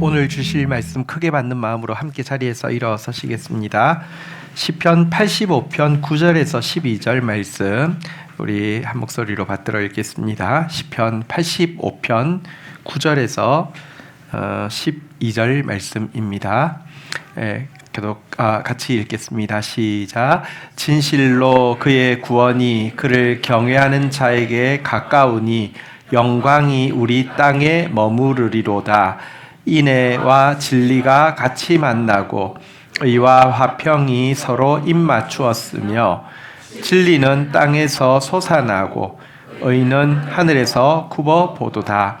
오늘 주실 말씀 크게 받는 마음으로 함께 자리에서 일어서시겠습니다. 시편 85편 9절에서 12절 말씀 우리 한 목소리로 받들어 읽겠습니다. 시편 85편 9절에서 12절 말씀입니다. 같이 읽겠습니다. 시작. 진실로 그의 구원이 그를 경외하는 자에게 가까우니 영광이 우리 땅에 머무르리로다. 인애와 진리가 같이 만나고 의와 화평이 서로 입맞추었으며 진리는 땅에서 솟아나고 의는 하늘에서 굽어보도다.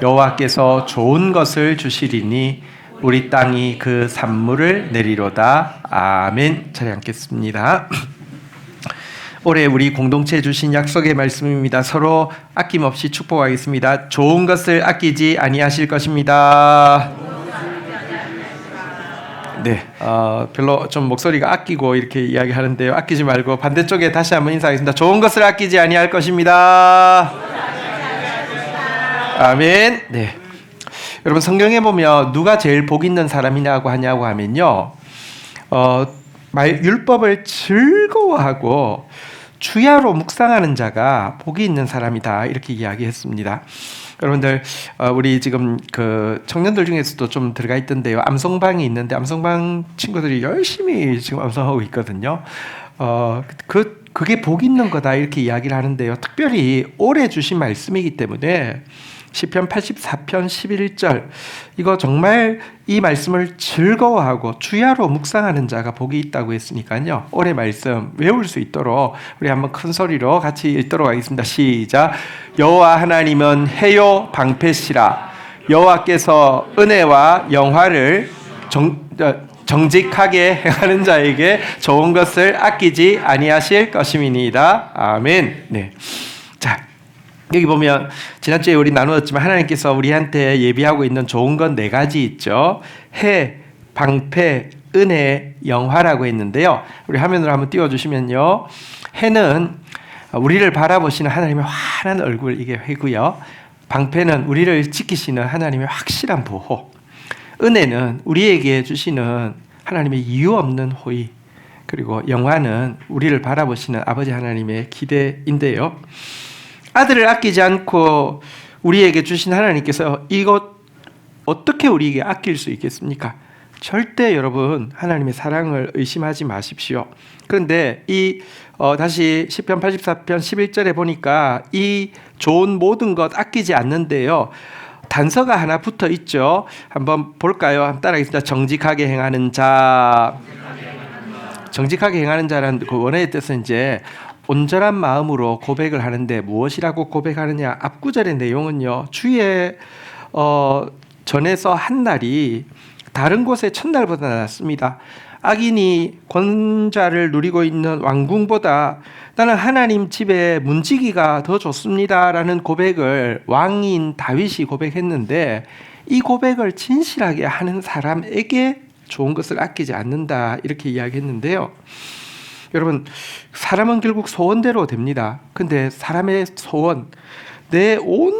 여호와께서 좋은 것을 주시리니 우리 땅이 그 산물을 내리로다. 아멘. 자리 앉겠습니다. 올해 우리 공동체에 주신 약속의 말씀입니다. 서로 아낌없이 축복하겠습니다. 좋은 것을 아끼지 아니하실 것입니다. 네, 별로 좀 목소리가 아끼고 이렇게 이야기하는데요. 아끼지 말고 반대쪽에 다시 한번 인사하겠습니다. 좋은 것을 아끼지 아니할 것입니다. 아멘. 네. 여러분 성경에 보면 누가 제일 복 있는 사람이냐고 하면요, 율법을 즐거워하고 주야로 묵상하는 자가 복이 있는 사람이다 이렇게 이야기했습니다. 여러분들 우리 지금 그 청년들 중에서도 좀 들어가 있던데요. 암송방이 있는데 암송방 친구들이 열심히 지금 암송하고 있거든요. 그게 복 있는 거다 이렇게 이야기를 하는데요. 특별히 올해 주신 말씀이기 때문에 시편 84편 11절 이거 정말 이 말씀을 즐거워하고 주야로 묵상하는 자가 복이 있다고 했으니까요. 올해 말씀 외울 수 있도록 우리 한번 큰 소리로 같이 읽도록 하겠습니다. 시작. 여호와 하나님은 해요 방패시라. 여호와께서 은혜와 영화를 정직하게 행하는 자에게 좋은 것을 아끼지 아니하실 것임이니이다. 아멘. 네. 자, 여기 보면 지난주에 우리 나누었지만 하나님께서 우리한테 예비하고 있는 좋은 건 4가지 있죠. 해, 방패, 은혜, 영화라고 했는데요. 우리 화면으로 한번 띄워주시면요. 해는 우리를 바라보시는 하나님의 환한 얼굴, 이게 해고요. 방패는 우리를 지키시는 하나님의 확실한 보호. 은혜는 우리에게 주시는 하나님의 이유 없는 호의. 그리고 영화는 우리를 바라보시는 아버지 하나님의 기대인데요. 아들을 아끼지 않고 우리에게 주신 하나님께서 이것 어떻게 우리에게 아낄 수 있겠습니까? 절대 여러분 하나님의 사랑을 의심하지 마십시오. 그런데 다시 시편 84편 11절에 보니까 이 좋은 모든 것 아끼지 않는데요. 단서가 하나 붙어 있죠. 한번 볼까요? 한번 따라하겠습니다. 정직하게 행하는 자. 정직하게 행하는 자라는 그 원어의 뜻은 이제 온전한 마음으로 고백을 하는데 무엇이라고 고백하느냐? 앞구절의 내용은요. 주의 전에서 한 날이 다른 곳의 첫날보다 낫습니다. 악인이 권좌를 누리고 있는 왕궁보다 나는 하나님 집에 문지기가 더 좋습니다라는 고백을 왕인 다윗이 고백했는데 이 고백을 진실하게 하는 사람에게 좋은 것을 아끼지 않는다 이렇게 이야기했는데요. 여러분 사람은 결국 소원대로 됩니다. 근데 사람의 소원, 내 온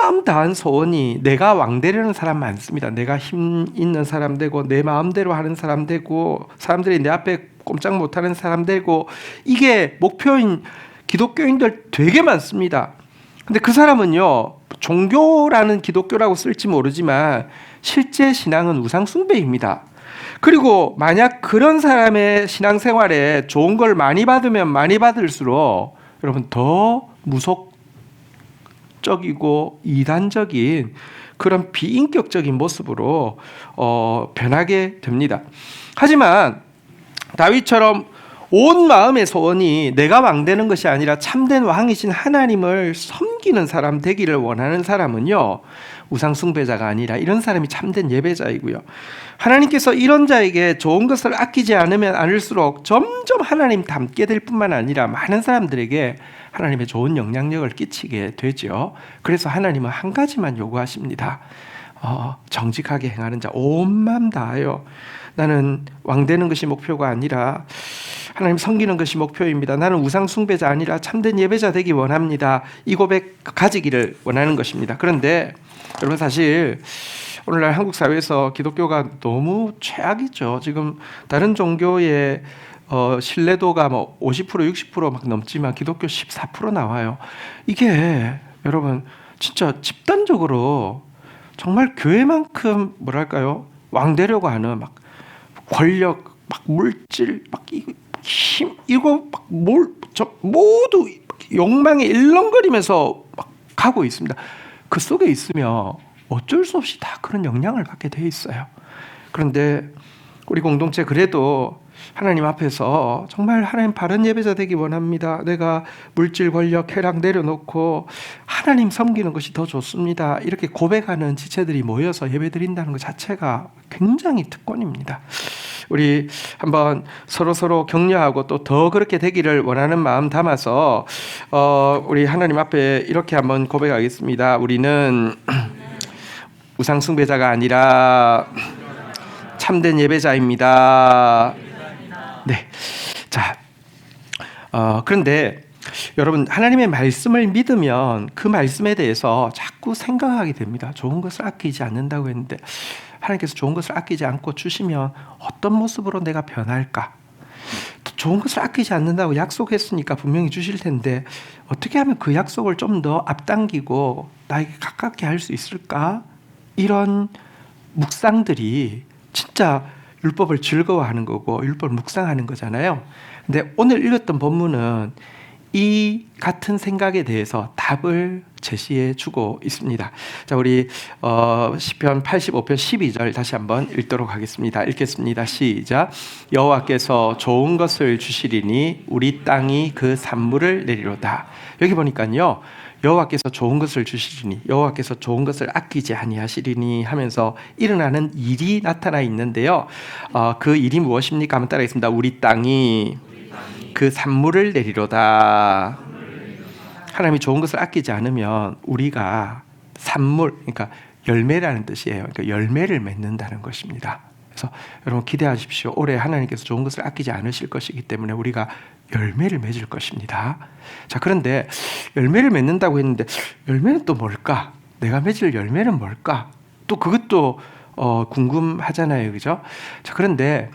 마음 다한 소원이 내가 왕 되려는 사람 많습니다. 내가 힘 있는 사람 되고 내 마음대로 하는 사람 되고 사람들이 내 앞에 꼼짝 못하는 사람 되고 이게 목표인 기독교인들 되게 많습니다. 근데 그 사람은요 종교라는 기독교라고 쓸지 모르지만 실제 신앙은 우상 숭배입니다. 그리고 만약 그런 사람의 신앙생활에 좋은 걸 많이 받으면 많이 받을수록 여러분 더 무속적이고 이단적인 그런 비인격적인 모습으로 변하게 됩니다. 하지만 다윗처럼 온 마음의 소원이 내가 왕 되는 것이 아니라 참된 왕이신 하나님을 섬기는 사람 되기를 원하는 사람은요 우상 숭배자가 아니라 이런 사람이 참된 예배자이고요. 하나님께서 이런 자에게 좋은 것을 아끼지 않으면 않을수록 점점 하나님 닮게 될 뿐만 아니라 많은 사람들에게 하나님의 좋은 영향력을 끼치게 되죠. 그래서 하나님은 한 가지만 요구하십니다. 정직하게 행하는 자, 온 마음 다하여 나는 왕 되는 것이 목표가 아니라 하나님 섬기는 것이 목표입니다. 나는 우상 숭배자 아니라 참된 예배자 되기 원합니다. 이 고백 가지기를 원하는 것입니다. 그런데 여러분 사실 오늘날 한국 사회에서 기독교가 너무 최악이죠. 지금 다른 종교의 신뢰도가 뭐 50% 60% 넘지만 기독교 14% 나와요. 이게 여러분 진짜 집단적으로 정말 교회만큼 뭐랄까요, 왕되려고 하는 막 권력, 막 물질, 막 힘, 이거 막 모두 욕망에 일렁거리면서 막 가고 있습니다. 그 속에 있으면 어쩔 수 없이 다 그런 영향을 받게 돼 있어요. 그런데 우리 공동체 그래도 하나님 앞에서 정말 하나님 바른 예배자 되기 원합니다. 내가 물질, 권력, 쾌락 내려놓고 하나님 섬기는 것이 더 좋습니다. 이렇게 고백하는 지체들이 모여서 예배드린다는 것 자체가 굉장히 특권입니다. 우리 한번 서로 격려하고 또 더 그렇게 되기를 원하는 마음 담아서 우리 하나님 앞에 이렇게 한번 고백하겠습니다. 우리는 우상 숭배자가 아니라 참된 예배자입니다. 네. 자, 그런데 여러분 하나님의 말씀을 믿으면 그 말씀에 대해서 자꾸 생각하게 됩니다. 좋은 것을 아끼지 않는다고 했는데 하나님께서 좋은 것을 아끼지 않고 주시면 어떤 모습으로 내가 변할까? 또 좋은 것을 아끼지 않는다고 약속했으니까 분명히 주실 텐데 어떻게 하면 그 약속을 좀 더 앞당기고 나에게 가깝게 할 수 있을까? 이런 묵상들이 진짜 율법을 즐거워하는 거고 율법을 묵상하는 거잖아요. 근데 오늘 읽었던 본문은 이 같은 생각에 대해서 답을 제시해 주고 있습니다. 자, 우리 시편 85편 12절 다시 한번 읽도록 하겠습니다. 읽겠습니다. 시작. 여호와께서 좋은 것을 주시리니 우리 땅이 그 산물을 내리로다. 여기 보니까요, 여호와께서 좋은 것을 주시리니, 여호와께서 좋은 것을 아끼지 아니하시리니 하면서 일어나는 일이 나타나 있는데요. 그 일이 무엇입니까? 한번 따라하겠습니다. 우리 땅이 그 산물을 내리로다. 하나님이 좋은 것을 아끼지 않으면 우리가 산물, 그러니까 열매라는 뜻이에요. 그러니까 열매를 맺는다는 것입니다. 그래서 여러분 기대하십시오. 올해 하나님께서 좋은 것을 아끼지 않으실 것이기 때문에 우리가 열매를 맺을 것입니다. 자, 그런데 열매를 맺는다고 했는데 열매는 또 뭘까? 내가 맺을 열매는 뭘까? 또 그것도 궁금하잖아요, 그죠? 자, 그런데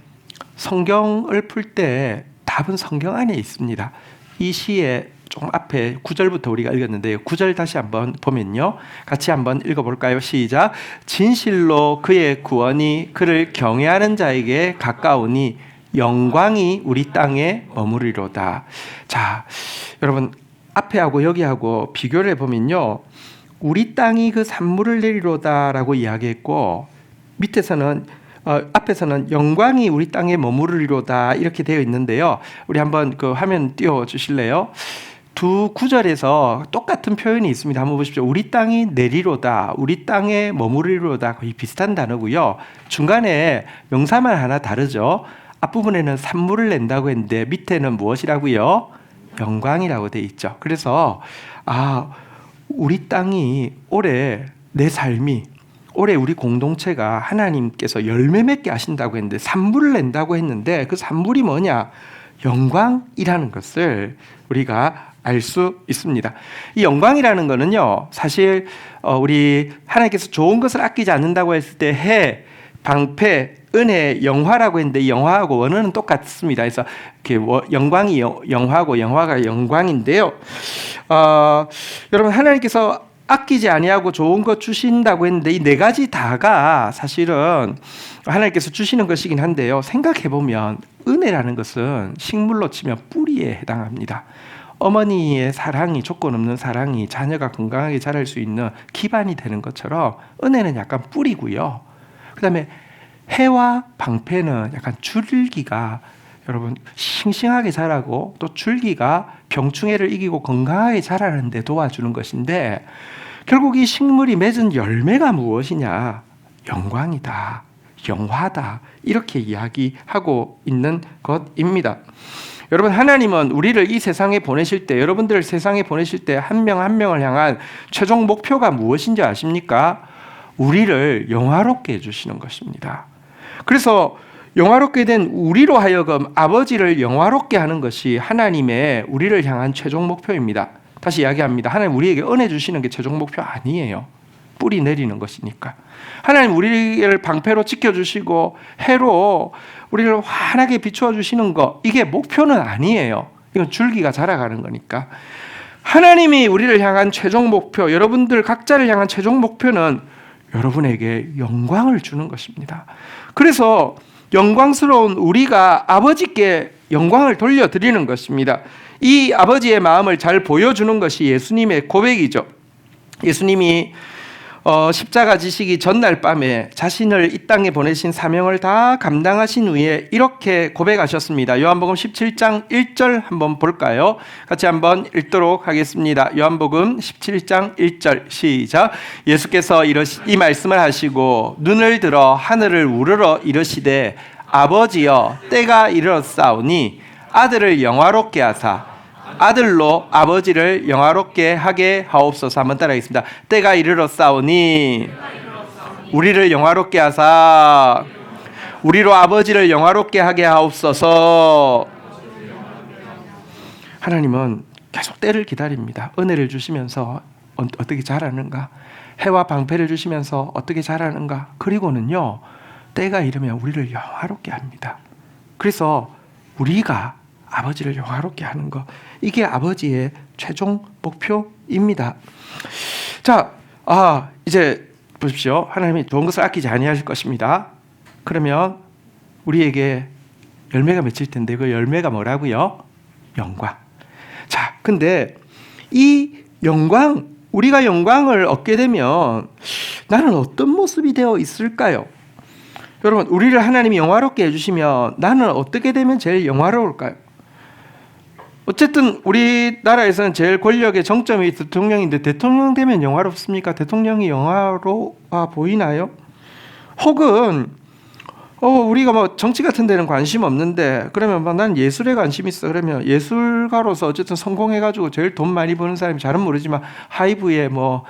성경을 풀 때 답은 성경 안에 있습니다. 이 시의 조금 앞에 9절부터 우리가 읽었는데요. 9절 다시 한번 보면요. 같이 한번 읽어볼까요? 시작. 진실로 그의 구원이 그를 경외하는 자에게 가까우니 영광이 우리 땅에 머무리로다. 자, 여러분 앞에하고 여기하고 비교를 해보면요. 우리 땅이 그 산물을 내리로다라고 이야기했고 밑에서는 앞에서는 영광이 우리 땅에 머무르리로다 이렇게 되어 있는데요. 우리 한번 그 화면 띄워 주실래요? 두 구절에서 똑같은 표현이 있습니다. 한번 보십시오. 우리 땅이 내리로다, 우리 땅에 머무르리로다 거의 비슷한 단어고요. 중간에 명사만 하나 다르죠. 앞부분에는 산물을 낸다고 했는데 밑에는 무엇이라고요? 영광이라고 되어 있죠. 그래서 우리 땅이 올해 내 삶이 올해 우리 공동체가 하나님께서 열매 맺게 하신다고 했는데 산물을 낸다고 했는데 그 산물이 뭐냐? 영광이라는 것을 우리가 알 수 있습니다. 이 영광이라는 거는요, 사실 우리 하나님께서 좋은 것을 아끼지 않는다고 했을 때 해, 방패, 은혜, 영화라고 했는데 이 영화하고 원어는 똑같습니다. 그래서 영광이 영화고 영화가 영광인데요. 여러분 하나님께서 아끼지 아니하고 좋은 것 주신다고 했는데 이 네 가지 다가 사실은 하나님께서 주시는 것이긴 한데요. 생각해 보면 은혜라는 것은 식물로 치면 뿌리에 해당합니다. 어머니의 사랑이, 조건 없는 사랑이 자녀가 건강하게 자랄 수 있는 기반이 되는 것처럼 은혜는 약간 뿌리고요. 그다음에 해와 방패는 약간 줄기가 여러분 싱싱하게 자라고 또 줄기가 병충해를 이기고 건강하게 자라는 데 도와주는 것인데 결국 이 식물이 맺은 열매가 무엇이냐? 영광이다, 영화다, 이렇게 이야기하고 있는 것입니다. 여러분 하나님은 우리를 이 세상에 보내실 때, 여러분들을 세상에 보내실 때 한 명 한 명을 향한 최종 목표가 무엇인지 아십니까? 우리를 영화롭게 해주시는 것입니다. 그래서 영화롭게 된 우리로 하여금 아버지를 영화롭게 하는 것이 하나님의 우리를 향한 최종 목표입니다. 다시 이야기합니다. 하나님 우리에게 은혜 주시는 게 최종 목표 아니에요. 뿌리 내리는 것이니까. 하나님 우리를 방패로 지켜주시고 해로 우리를 환하게 비추어 주시는 거, 이게 목표는 아니에요. 이건 줄기가 자라가는 거니까. 하나님이 우리를 향한 최종 목표, 여러분들 각자를 향한 최종 목표는 여러분에게 영광을 주는 것입니다. 그래서 영광스러운 우리가 아버지께 영광을 돌려드리는 것입니다. 이 아버지의 마음을 잘 보여주는 것이 예수님의 고백이죠. 예수님이 십자가 지시기 전날 밤에 자신을 이 땅에 보내신 사명을 다 감당하신 후에 이렇게 고백하셨습니다. 요한복음 17장 1절 한번 볼까요? 같이 한번 읽도록 하겠습니다. 요한복음 17장 1절 시작. 예수께서 이 말씀을 하시고 눈을 들어 하늘을 우러러 이르시되 아버지여 때가 이르렀사오니 아들을 영화롭게 하사 아들로 아버지를 영화롭게 하게 하옵소서. 한번 따라하겠습니다. 때가 이르렀사오니 우리를 영화롭게 하사 우리로 아버지를 영화롭게 하게 하옵소서. 하나님은 계속 때를 기다립니다. 은혜를 주시면서 어떻게 자라는가, 해와 방패를 주시면서 어떻게 자라는가, 그리고는요 때가 이르면 우리를 영화롭게 합니다. 그래서 우리가 아버지를 영화롭게 하는 것, 이게 아버지의 최종 목표입니다. 자, 이제 보십시오. 하나님이 좋은 것을 아끼지 아니하실 것입니다. 그러면 우리에게 열매가 맺힐 텐데 그 열매가 뭐라고요? 영광. 자, 근데 이 영광, 우리가 영광을 얻게 되면 나는 어떤 모습이 되어 있을까요? 여러분, 우리를 하나님이 영화롭게 해주시면 나는 어떻게 되면 제일 영화로울까요? 어쨌든 우리나라에서는 제일 권력의 정점이 대통령인데 대통령 되면 영화롭습니까? 대통령이 영화로워 보이나요? 혹은 우리가 뭐 정치 같은 데는 관심 없는데 그러면 난 예술에 관심 있어. 그러면 예술가로서 어쨌든 성공해가지고 제일 돈 많이 버는 사람이 잘은 모르지만 하이브의 뭐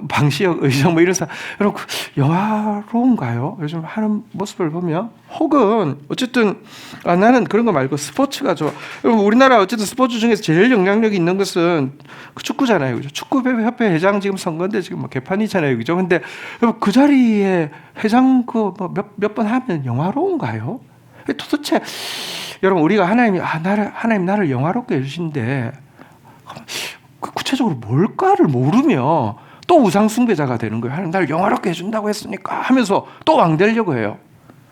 방시혁 의정 뭐 이런 사람, 여러분 영화로운가요? 요즘 하는 모습을 보면. 혹은 어쨌든 나는 그런 거 말고 스포츠가 좋아. 여러분 우리나라 어쨌든 스포츠 중에서 제일 영향력이 있는 것은 축구잖아요, 그죠? 축구협회 회장 지금 선거인데 지금 뭐 개판이잖아요, 그죠? 근데 여러분 그 자리에 회장 몇 번 하면 영화로운가요? 도대체 여러분 우리가 하나님 나를 영화롭게 해주신데 구체적으로 뭘까를 모르며 또 우상숭배자가 되는 거예요. 하나님 나를 영화롭게 해준다고 했으니까 하면서 또 왕 되려고 해요.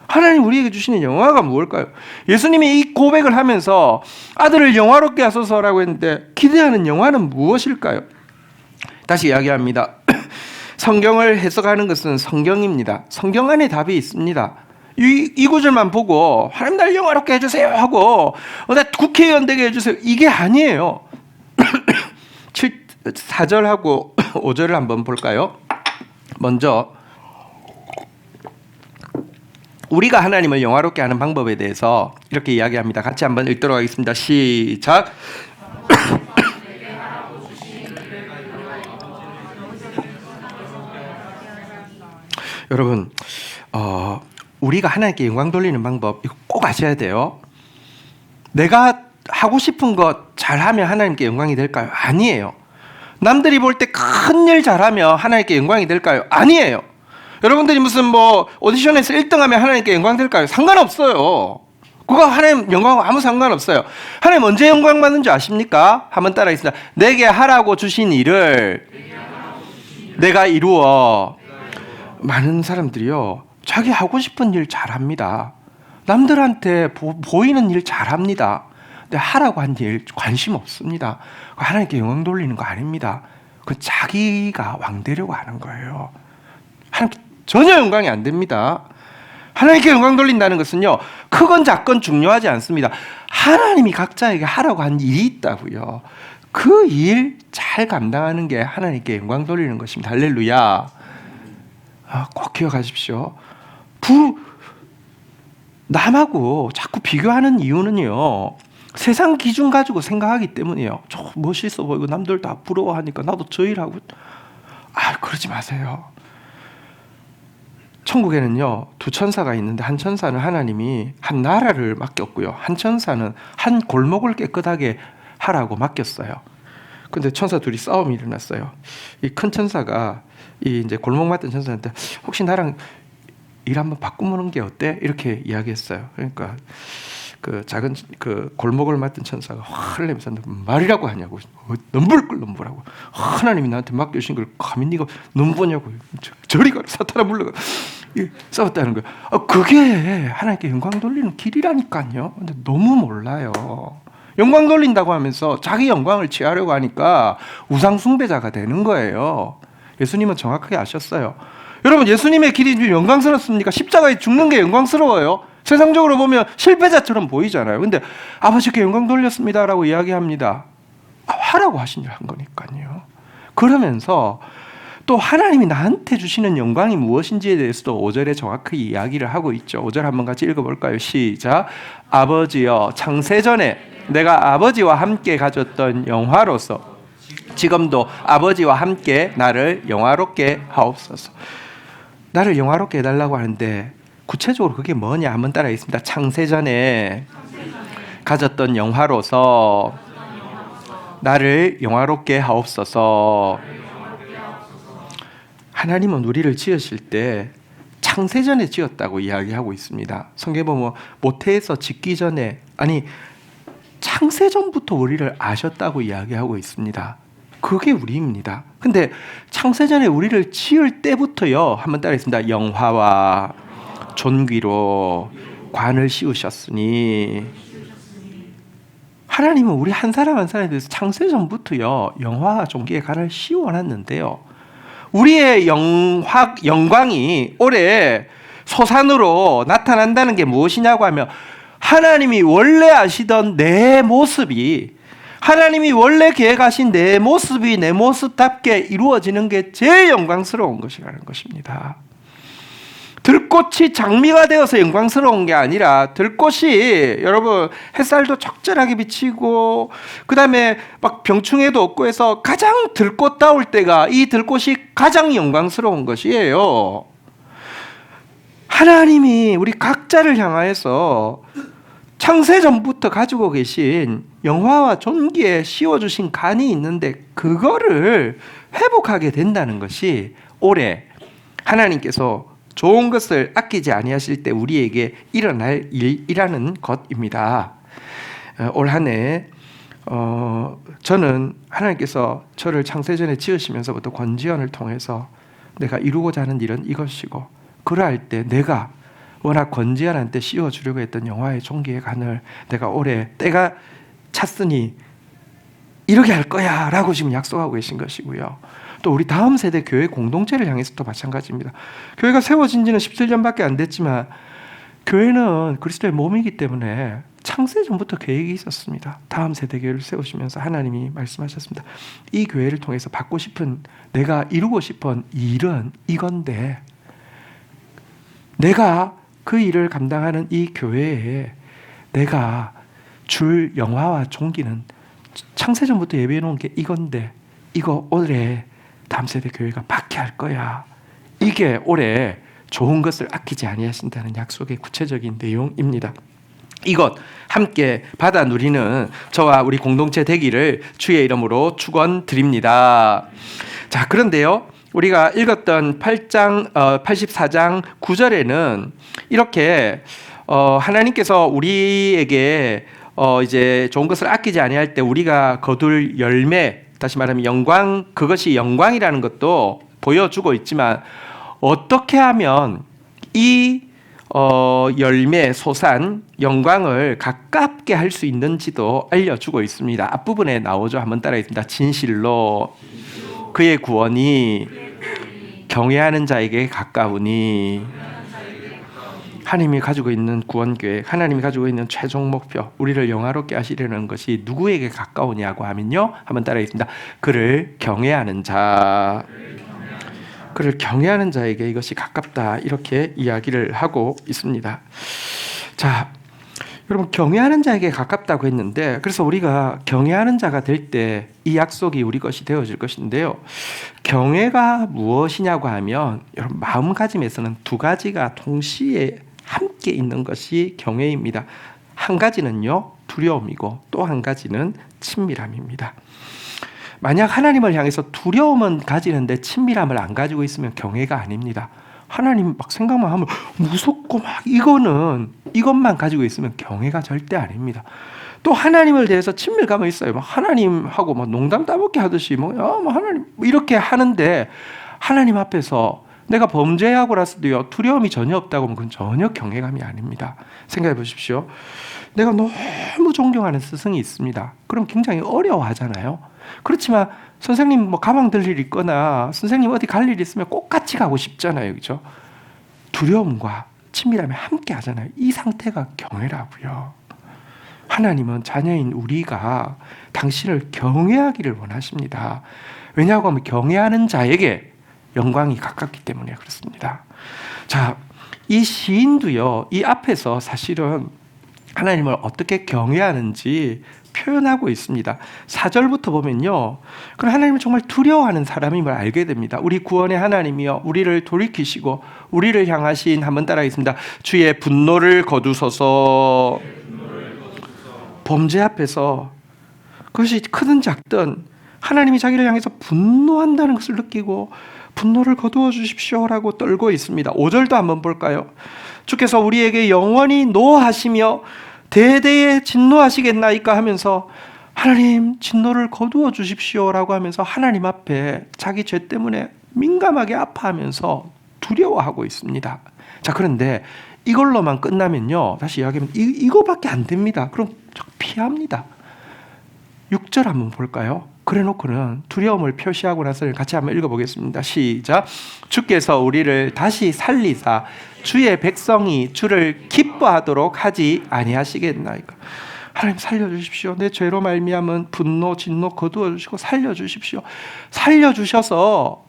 하나님 우리에게 주시는 영화가 무엇일까요? 예수님이 이 고백을 하면서 아들을 영화롭게 하소서라고 했는데 기대하는 영화는 무엇일까요? 다시 이야기합니다. 성경을 해석하는 것은 성경입니다. 성경 안에 답이 있습니다. 이 구절만 보고 하나님 나를 영화롭게 해주세요 하고 나 국회의원 되게 해주세요, 이게 아니에요. 4절하고 5절을 한번 볼까요? 먼저 우리가 하나님을 영화롭게 하는 방법에 대해서 이렇게 이야기합니다. 같이 한번 읽도록 하겠습니다. 시작. 여러분 우리가 하나님께 영광 돌리는 방법 이거 꼭 아셔야 돼요. 내가 하고 싶은 것 잘하면 하나님께 영광이 될까요? 아니에요. 남들이 볼 때 큰 일 잘하면 하나님께 영광이 될까요? 아니에요. 여러분들이 무슨 뭐 오디션에서 1등하면 하나님께 영광 될까요? 상관없어요. 그거 하나님 영광하고 아무 상관없어요. 하나님 언제 영광 받는 줄 아십니까? 한번 따라하겠습니다. 내게 하라고 주신 일을 내가 이루어. 많은 사람들이요 자기 하고 싶은 일 잘합니다. 남들한테 보이는 일 잘합니다. 근데 하라고 한 일 관심 없습니다. 하나님께 영광 돌리는 거 아닙니다. 그건 자기가 왕 되려고 하는 거예요. 하나님께 전혀 영광이 안 됩니다. 하나님께 영광 돌린다는 것은요 크건 작건 중요하지 않습니다. 하나님이 각자에게 하라고 한 일이 있다고요. 그 일 잘 감당하는 게 하나님께 영광 돌리는 것입니다. 할렐루야. 꼭 기억하십시오. 남하고 자꾸 비교하는 이유는요 세상 기준 가지고 생각하기 때문이에요. 저 멋있어 보이고 남들 다 부러워하니까 나도 저 일하고. 그러지 마세요. 천국에는요 두 천사가 있는데 한 천사는 하나님이 한 나라를 맡겼고요, 한 천사는 한 골목을 깨끗하게 하라고 맡겼어요. 근데 천사 둘이 싸움이 일어났어요. 이 큰 천사가 이 이제 골목 맡은 천사한테 혹시 나랑 일 한번 바꾸는 게 어때? 이렇게 이야기했어요. 그러니까 그 작은 그 골목을 맡은 천사가 화를 내면서 말이라고 하냐고, 넘불하고 하나님이 나한테 맡겨주신 걸 감히 네가 넘보냐고, 저리 가라 사탄아 물러가, 싸웠다는 거예요. 그게 하나님께 영광 돌리는 길이라니까요. 근데 너무 몰라요. 영광 돌린다고 하면서 자기 영광을 취하려고 하니까 우상 숭배자가 되는 거예요. 예수님은 정확하게 아셨어요. 여러분, 예수님의 길이 영광스럽습니까? 십자가에 죽는 게 영광스러워요? 세상적으로 보면 실패자처럼 보이잖아요. 근데 아버지께 영광 돌렸습니다라고 이야기합니다. 하라고 하신 일 한 거니까요. 그러면서 또 하나님이 나한테 주시는 영광이 무엇인지에 대해서도 5절에 정확히 이야기를 하고 있죠. 5절 한번 같이 읽어볼까요? 시작. 아버지여, 창세전에 내가 아버지와 함께 가졌던 영화로서 지금도 아버지와 함께 나를 영화롭게 하옵소서. 나를 영화롭게 해달라고 하는데 구체적으로 그게 뭐냐 한번 따라하겠습니다. 창세전에 가졌던 영화로서 나를 영화롭게 하옵소서. 하나님은 우리를 지으실 때 창세전에 지었다고 이야기하고 있습니다. 성경에 보면 모태에서 짓기 전에, 아니 창세전부터 우리를 아셨다고 이야기하고 있습니다. 그게 우리입니다. 근데 창세전에 우리를 지을 때부터요, 한번 따라하겠습니다. 영화와 존귀로 관을 씌우셨으니, 하나님은 우리 한 사람 한 사람에 대해서 창세전부터요 영화와 존귀의 관을 씌워놨는데요, 우리의 영광이 올해 소산으로 나타난다는 게 무엇이냐고 하면, 하나님이 원래 아시던 내 모습이, 하나님이 원래 계획하신 내 모습이 내 모습답게 이루어지는 게 제일 영광스러운 것이라는 것입니다. 들꽃이 장미가 되어서 영광스러운 게 아니라, 들꽃이 여러분 햇살도 적절하게 비치고 그 다음에 막 병충해도 없고 해서 가장 들꽃다울 때가 이 들꽃이 가장 영광스러운 것이에요. 하나님이 우리 각자를 향하여서 창세전부터 가지고 계신 영화와 존귀에 씌워주신 간이 있는데, 그거를 회복하게 된다는 것이 올해 하나님께서 좋은 것을 아끼지 아니하실 때 우리에게 일어날 일이라는 것입니다. 올 한 해 저는 하나님께서 저를 창세전에 지으시면서부터 권지연을 통해서 내가 이루고자 하는 일은 이것이고, 그러할 때 내가 워낙 권지연한테 씌워주려고 했던 영화의 존귀의 간을 내가 올해 때가 찼으니 이렇게 할 거야 라고 지금 약속하고 계신 것이고요. 또 우리 다음 세대 교회 공동체를 향해서도 마찬가지입니다. 교회가 세워진 지는 17년밖에 안 됐지만 교회는 그리스도의 몸이기 때문에 창세전부터 계획이 있었습니다. 다음 세대 교회를 세우시면서 하나님이 말씀하셨습니다. 이 교회를 통해서 받고 싶은, 내가 이루고 싶은 일은 이건데, 내가 그 일을 감당하는 이 교회에 내가 줄 영화와 존귀는 창세전부터 예비해 놓은 게 이건데, 이거 올해 다음 세대 교회가 받게 할 거야. 이게 올해 좋은 것을 아끼지 아니하신다는 약속의 구체적인 내용입니다. 이것 함께 받아 누리는 저와 우리 공동체 되기를 주의 이름으로 축원드립니다. 자, 그런데요, 우리가 읽었던 84장 9절에는 이렇게 하나님께서 우리에게 이제 좋은 것을 아끼지 아니할 때 우리가 거둘 열매, 다시 말하면 영광, 그것이 영광이라는 것도 보여주고 있지만, 어떻게 하면 이 열매, 소산, 영광을 가깝게 할 수 있는지도 알려주고 있습니다. 앞부분에 나오죠. 한번 따라하겠습니다. 진실로 그의 구원이 경외하는 자에게 가까우니. 하나님이 가지고 있는 구원 계획, 하나님이 가지고 있는 최종 목표, 우리를 영화롭게 하시려는 것이 누구에게 가까우냐고 하면요, 한번 따라하겠습니다. 그를 경외하는 자, 그를 경외하는 자에게 이것이 가깝다, 이렇게 이야기를 하고 있습니다. 자, 여러분, 경외하는 자에게 가깝다고 했는데, 그래서 우리가 경외하는 자가 될 때 이 약속이 우리 것이 되어질 것인데요, 경외가 무엇이냐고 하면, 여러분 마음가짐에서는 두 가지가 동시에 함께 있는 것이 경외입니다. 한 가지는요 두려움이고, 또 한 가지는 친밀함입니다. 만약 하나님을 향해서 두려움은 가지는데 친밀함을 안 가지고 있으면 경외가 아닙니다. 하나님 막 생각만 하면 무섭고 막 이것만 가지고 있으면 경외가 절대 아닙니다. 또 하나님을 대해서 친밀감은 있어요. 막 하나님하고 막 농담 따먹게 하듯이 하나님 이렇게 하는데 하나님 앞에서 내가 범죄하고 나서도요 두려움이 전혀 없다고 하면 그건 전혀 경외감이 아닙니다. 생각해 보십시오. 내가 너무 존경하는 스승이 있습니다. 그럼 굉장히 어려워하잖아요. 그렇지만 선생님 가방 들 일 있거나 선생님 어디 갈 일 있으면 꼭 같이 가고 싶잖아요. 그죠? 두려움과 친밀함이 함께 하잖아요. 이 상태가 경외라고요. 하나님은 자녀인 우리가 당신을 경외하기를 원하십니다. 왜냐하고 하면 경외하는 자에게 영광이 가깝기 때문에 그렇습니다. 자, 이 시인도요, 이 앞에서 사실은 하나님을 어떻게 경외하는지 표현하고 있습니다. 4절부터 보면요, 그럼 하나님을 정말 두려워하는 사람임을 알게 됩니다. 우리 구원의 하나님이여 우리를 돌이키시고 우리를 향하신, 한번 따라하겠습니다. 주의 분노를 거두소서. 범죄 앞에서 그것이 크든 작든 하나님이 자기를 향해서 분노한다는 것을 느끼고 분노를 거두어 주십시오라고 떨고 있습니다. 5절도 한번 볼까요? 주께서 우리에게 영원히 노하시며 대대에 진노하시겠나이까 하면서 하나님 진노를 거두어 주십시오라고 하면서 하나님 앞에 자기 죄 때문에 민감하게 아파하면서 두려워하고 있습니다. 자, 그런데 이걸로만 끝나면요, 다시 이야기하면 이거밖에 안 됩니다. 그럼 피합니다. 6절 한번 볼까요? 그래 놓고는 두려움을 표시하고 나서 같이 한번 읽어보겠습니다. 시작. 주께서 우리를 다시 살리사 주의 백성이 주를 기뻐하도록 하지 아니하시겠나이까. 하나님 살려주십시오. 내 죄로 말미암은 분노, 진노 거두어 주시고 살려주십시오. 살려주셔서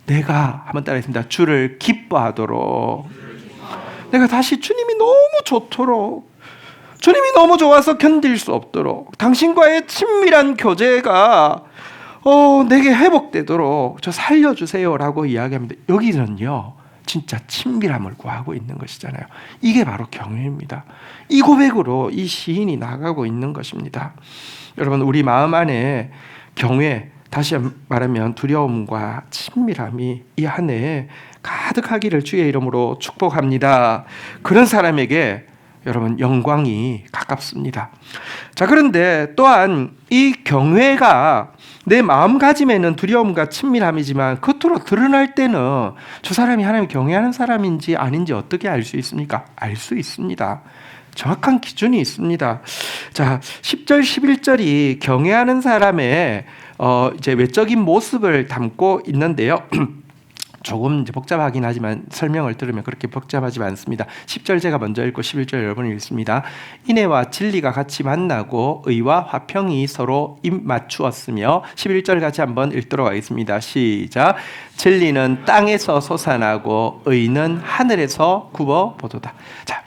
내가, 한번 따라했습니다. 주를 기뻐하도록, 내가 다시 주님이 너무 좋도록, 주님이 너무 좋아서 견딜 수 없도록, 당신과의 친밀한 교제가 내게 회복되도록 저 살려주세요라고 이야기합니다. 여기는요 진짜 친밀함을 구하고 있는 것이잖아요. 이게 바로 경외입니다. 이 고백으로 이 시인이 나가고 있는 것입니다. 여러분, 우리 마음 안에 경외, 다시 말하면 두려움과 친밀함이 이 한 해에 가득하기를 주의 이름으로 축복합니다. 그런 사람에게 여러분 영광이 가깝습니다. 자, 그런데 또한 이 경외가 내 마음가짐에는 두려움과 친밀함이지만 겉으로 드러날 때는 저 사람이 하나님 경외하는 사람인지 아닌지 어떻게 알 수 있습니까? 알 수 있습니다. 정확한 기준이 있습니다. 자, 10절 11절이 경외하는 사람의 이제 외적인 모습을 담고 있는데요. 조금 이제 복잡하긴 하지만 설명을 들으면 그렇게 복잡하지 않습니다. 10절 제가 먼저 읽고 11절 여러분이 읽습니다. 인애와 진리가 같이 만나고 의와 화평이 서로 입 맞추었으며, 11절 같이 한번 읽도록 하겠습니다. 시작. 진리는 땅에서 솟아나고 의는 하늘에서 굽어보도다. 자,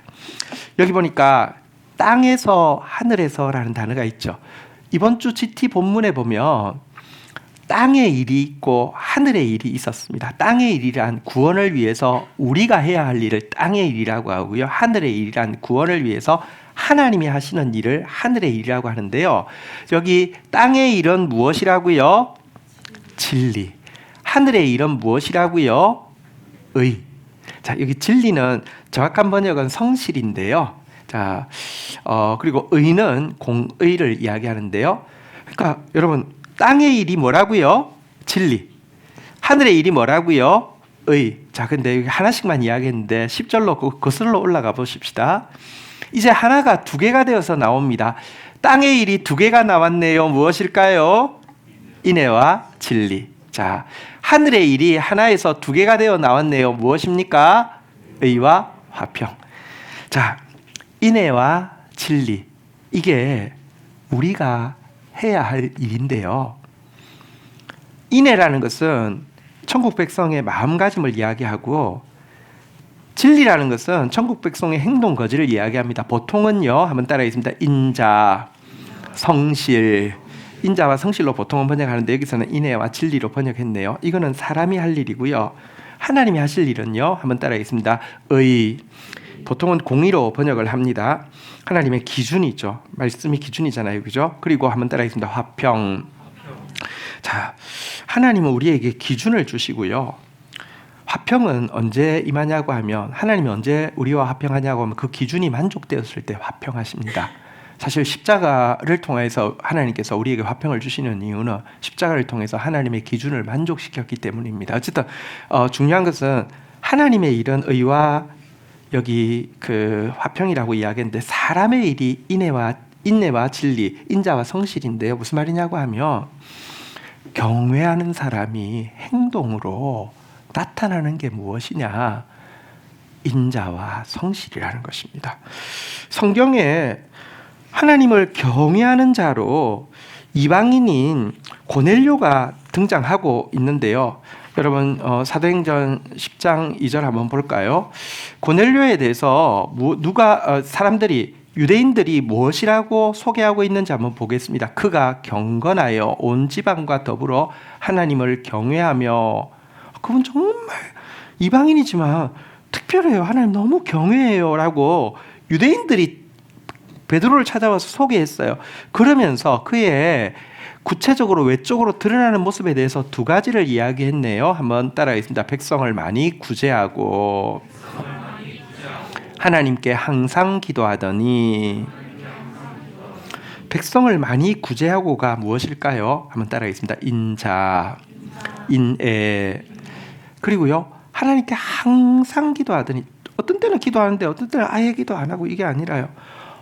여기 보니까 땅에서 하늘에서라는 단어가 있죠. 이번 주 GT 본문에 보면 땅의 일이 있고 하늘의 일이 있었습니다. 땅의 일이란 구원을 위해서 우리가 해야 할 일을 땅의 일이라고 하고요, 하늘의 일이란 구원을 위해서 하나님이 하시는 일을 하늘의 일이라고 하는데요, 여기 땅의 일은 무엇이라고요? 진리. 하늘의 일은 무엇이라고요? 의. 자, 여기 진리는 정확한 번역은 성실인데요. 자, 그리고 의는 공의를 이야기하는데요. 그러니까 여러분, 땅의 일이 뭐라고요? 진리. 하늘의 일이 뭐라고요? 의. 자, 근데 여기 하나씩만 이야기했는데 10절로 거슬러 올라가 보십시다. 이제 하나가 두 개가 되어서 나옵니다. 땅의 일이 두 개가 나왔네요. 무엇일까요? 인애와 진리. 자, 하늘의 일이 하나에서 두 개가 되어 나왔네요. 무엇입니까? 의와 화평. 자, 인애와 진리. 이게 우리가 해야 할 일인데요, 인애라는 것은 천국 백성의 마음가짐을 이야기하고 진리라는 것은 천국 백성의 행동 거지를 이야기합니다. 보통은요, 한번 따라하겠습니다. 인자, 성실, 인자와 성실로 보통은 번역하는데 여기서는 인애와 진리로 번역했네요. 이거는 사람이 할 일이고요, 하나님이 하실 일은요, 한번 따라하겠습니다. 의, 보통은 공의로 번역을 합니다. 하나님의 기준이죠. 말씀이 기준이잖아요. 그죠? 그리고 한번 따라하겠습니다. 화평. 자, 자, 하나님은 우리에게 기준을 주시고요. 화평은 언제 임하냐고 하면, 하나님이 언제 우리와 화평하냐고 하면 그 기준이 만족되었을 때 화평하십니다. 사실 십자가를 통해서 하나님께서 우리에게 화평을 주시는 이유는 십자가를 통해서 하나님의 기준을 만족시켰기 때문입니다. 어쨌든 중요한 것은 하나님의 일은 의와 여기 그 화평이라고 이야기했는데, 사람의 일이 인내와 진리, 인자와 성실인데요. 무슨 말이냐고 하면 경외하는 사람이 행동으로 나타나는 게 무엇이냐? 인자와 성실이라는 것입니다. 성경에 하나님을 경외하는 자로 이방인인 고넬료가 등장하고 있는데요. 여러분 사도행전 10장 2절 한번 볼까요? 고넬료에 대해서 사람들이, 유대인들이 무엇이라고 소개하고 있는지 한번 보겠습니다. 그가 경건하여 온 지방과 더불어 하나님을 경외하며, 그분 정말 이방인이지만 특별해요. 하나님 너무 경외해요 라고 유대인들이 베드로를 찾아와서 소개했어요. 그러면서 그의 구체적으로 외적으로 드러나는 모습에 대해서 두 가지를 이야기했네요. 한번 따라하겠습니다. 백성을 많이 구제하고 하나님께 항상 기도하더니. 백성을 많이 구제하고가 무엇일까요? 한번 따라하겠습니다. 인자, 인애. 그리고요, 하나님께 항상 기도하더니, 어떤 때는 기도하는데 어떤 때는 아예 기도 안 하고, 이게 아니라요,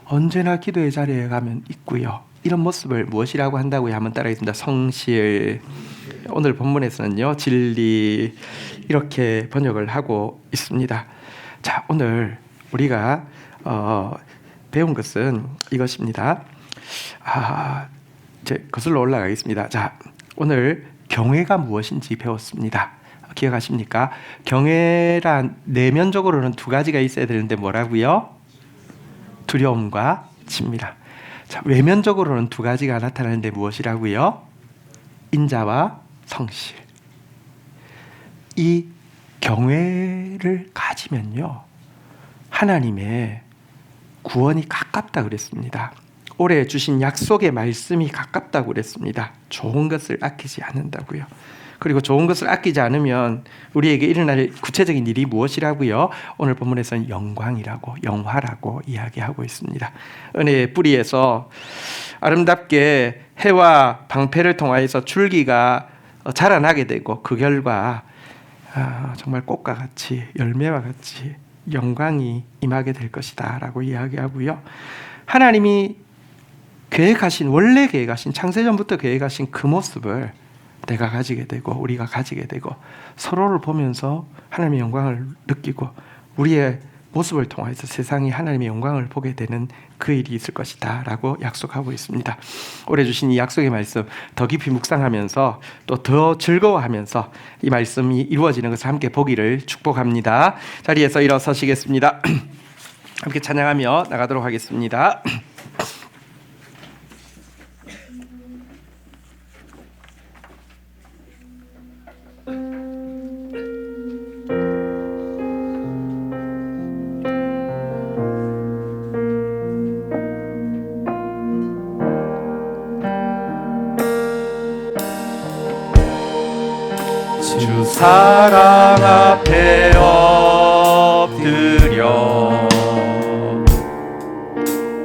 언제나 기도의 자리에 가면 있고요. 이런 모습을 무엇이라고 한다고요? 한번 따라하겠습니다. 성실. 오늘 본문에서는요, 진리, 이렇게 번역을 하고 있습니다. 자, 오늘 우리가 배운 것은 이것입니다. 이제 거슬러 올라가겠습니다. 자, 오늘 경외가 무엇인지 배웠습니다. 기억하십니까? 경외란 내면적으로는 두 가지가 있어야 되는데 뭐라고요? 두려움과 친밀함. 자, 외면적으로는 두 가지가 나타나는데 무엇이라고요? 인자와 성실. 이 경외를 가지면요, 하나님의 구원이 가깝다 그랬습니다. 올해 주신 약속의 말씀이 가깝다고 그랬습니다. 좋은 것을 아끼지 않는다고요. 그리고 좋은 것을 아끼지 않으면 우리에게 일어날 구체적인 일이 무엇이라고요? 오늘 본문에서는 영광이라고, 영화라고 이야기하고 있습니다. 은혜의 뿌리에서 아름답게 해와 방패를 통하여서 줄기가 자라나게 되고, 그 결과 정말 꽃과 같이, 열매와 같이 영광이 임하게 될 것이다 라고 이야기하고요. 하나님이 원래 계획하신, 창세전부터 계획하신 그 모습을 내가 가지게 되고 우리가 가지게 되고, 서로를 보면서 하나님의 영광을 느끼고 우리의 모습을 통해서 세상이 하나님의 영광을 보게 되는 그 일이 있을 것이다 라고 약속하고 있습니다. 올해 주신 이 약속의 말씀 더 깊이 묵상하면서 또 더 즐거워하면서 이 말씀이 이루어지는 것을 함께 보기를 축복합니다. 자리에서 일어서시겠습니다. 함께 찬양하며 나가도록 하겠습니다. 주 사랑 앞에 엎드려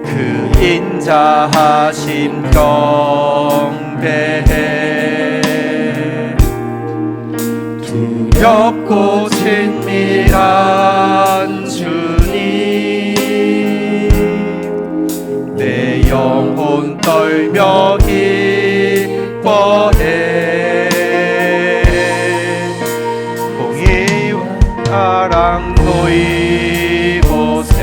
그 인자하심 경배해. 두렵고 친밀한 주님, 내 영혼 떨며 기뻐해. 사랑도 이곳에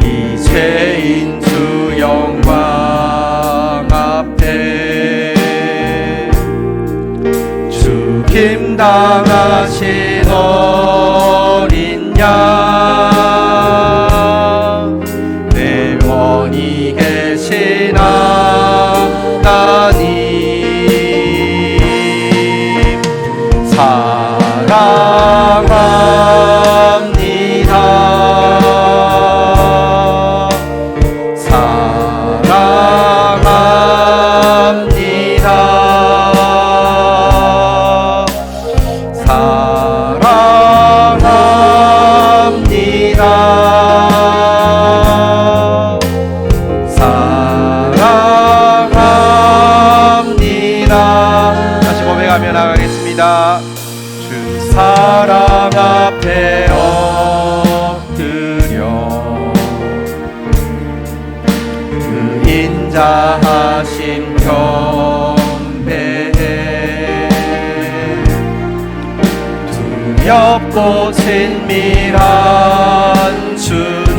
이제인 주 영광 앞에 죽임 당하신 어린 양, 내 원이 계신 하나님 사랑합니다. 사랑합니다. 사랑 앞에 엎드려 그 인자하심 경배해 두렵고 친밀한 주님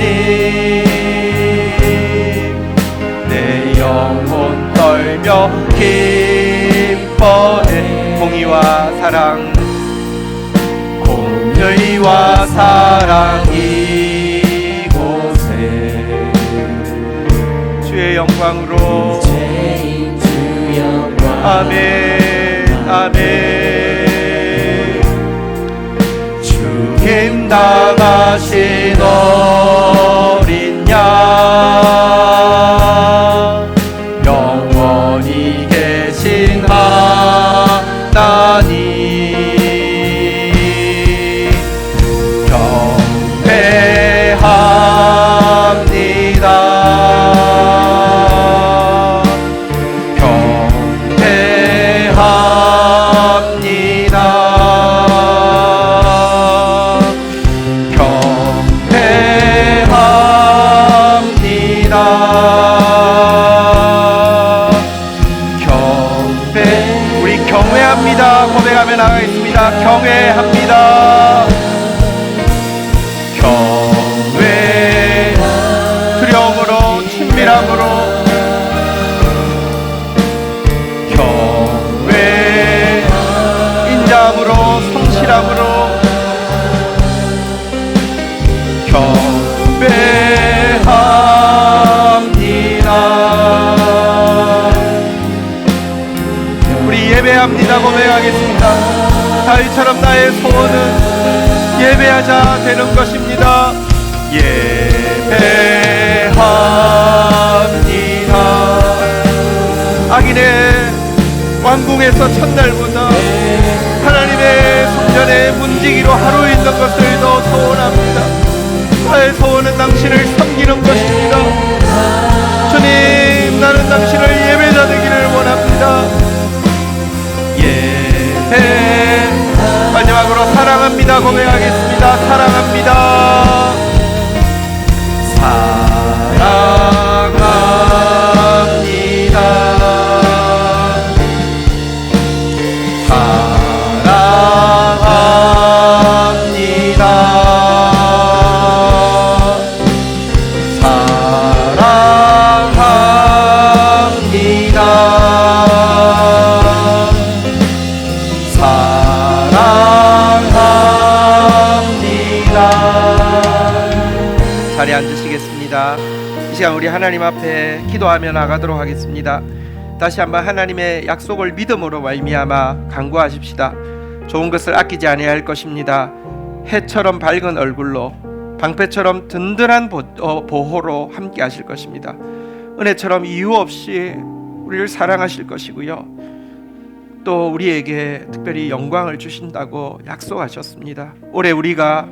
내 영혼 떨며 기뻐해 공의와 사랑 공의와 사랑 이곳에 주의 영광으로 아멘 아멘 죽임 당하신 어린 양 영원히 계신 하나님 고백하며 나가겠습니다. 경외합니다. 경외 두려움으로 친밀함으로 경외 인자함으로 성실함으로 경배합니다. 우리 예배합니다. 고백하겠습니다. 다윗처럼 나의 소원은 예배하자 되는 것입니다. 예배합니다. 악인의 왕궁에서 첫날보다 하나님의 성전에 문지기로 하루 있는 것을 더 소원합니다. 나의 소원은 당신을 섬기는 것입니다. 주님, 나는 당신을 예배자 되기를 원합니다. 마지막으로 사랑합니다. 고백하겠습니다. 사랑합니다. 사랑합니다. 사랑합니다. 자리에 앉으시겠습니다. 이 시간 우리 하나님 앞에 기도하며 나가도록 하겠습니다. 다시 한번 하나님의 약속을 믿음으로 말미암아 간구하십시다. 좋은 것을 아끼지 아니할 것입니다. 해처럼 밝은 얼굴로 방패처럼 든든한 보호로 함께 하실 것입니다. 은혜처럼 이유 없이 우리를 사랑하실 것이고요, 또 우리에게 특별히 영광을 주신다고 약속하셨습니다. 올해 우리가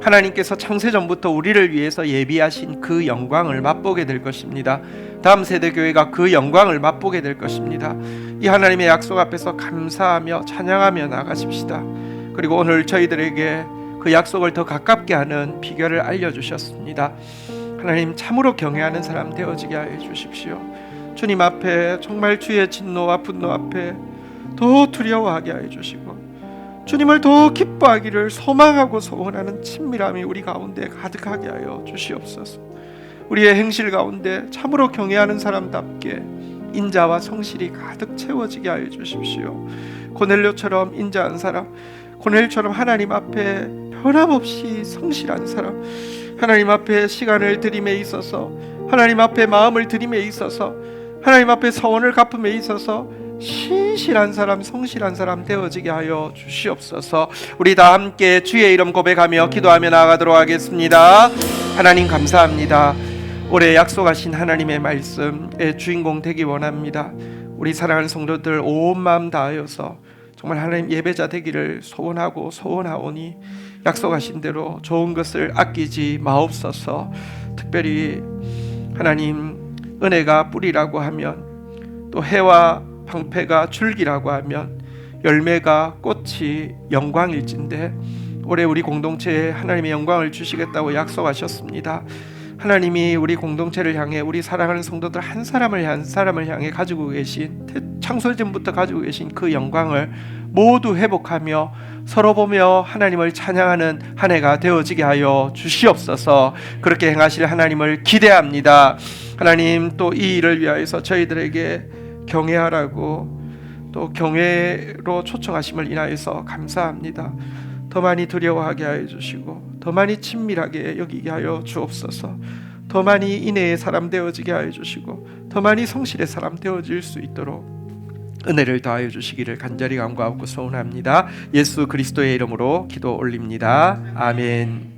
하나님께서 창세전부터 우리를 위해서 예비하신 그 영광을 맛보게 될 것입니다. 다음 세대 교회가 그 영광을 맛보게 될 것입니다. 이 하나님의 약속 앞에서 감사하며 찬양하며 나가십시다. 그리고 오늘 저희들에게 그 약속을 더 가깝게 하는 비결을 알려주셨습니다. 하나님, 참으로 경외하는 사람 되어지게 하여 주십시오. 주님 앞에, 정말 주의 진노와 분노 앞에 더 두려워하게 하여 주시고, 주님을 더 기뻐하기를 소망하고 소원하는 친밀함이 우리 가운데 가득하게 하여 주시옵소서. 우리의 행실 가운데 참으로 경외하는 사람답게 인자와 성실이 가득 채워지게 하여 주십시오. 고넬료처럼 인자한 사람, 고넬료처럼 하나님 앞에 변함없이 성실한 사람, 하나님 앞에 시간을 드림에 있어서, 하나님 앞에 마음을 드림에 있어서, 하나님 앞에 서원을 갚음에 있어서 신실한 사람, 성실한 사람 되어지게 하여 주시옵소서. 우리 다 함께 주의 이름 고백하며 기도하며 나아가도록 하겠습니다. 하나님 감사합니다. 올해 약속하신 하나님의 말씀의 주인공 되기 원합니다. 우리 사랑하는 성도들 온 마음 다하여서 정말 하나님 예배자 되기를 소원하고 소원하오니, 약속하신 대로 좋은 것을 아끼지 마옵소서. 특별히 하나님, 은혜가 뿌리라고 하면, 또 해와 방패가 줄기라고 하면 열매가 꽃이 영광일진데 올해 우리 공동체에 하나님의 영광을 주시겠다고 약속하셨습니다. 하나님이 우리 공동체를 향해 우리 사랑하는 성도들 한 사람을 향해 가지고 계신 창설전부터 가지고 계신 그 영광을 모두 회복하며 서로 보며 하나님을 찬양하는 한 해가 되어지게 하여 주시옵소서. 그렇게 행하실 하나님을 기대합니다. 하나님 또 이 일을 위하여서 저희들에게 경외하라고 또 경외로 초청하심을 인하여서 감사합니다. 더 많이 두려워하게 하여 주시고 더 많이 친밀하게 여기게 하여 주옵소서. 더 많이 인애의 사람 되어지게 하여 주시고 더 많이 성실의 사람 되어질 수 있도록 은혜를 더하여 주시기를 간절히 간구하고 소원합니다. 예수 그리스도의 이름으로 기도 올립니다. 아멘.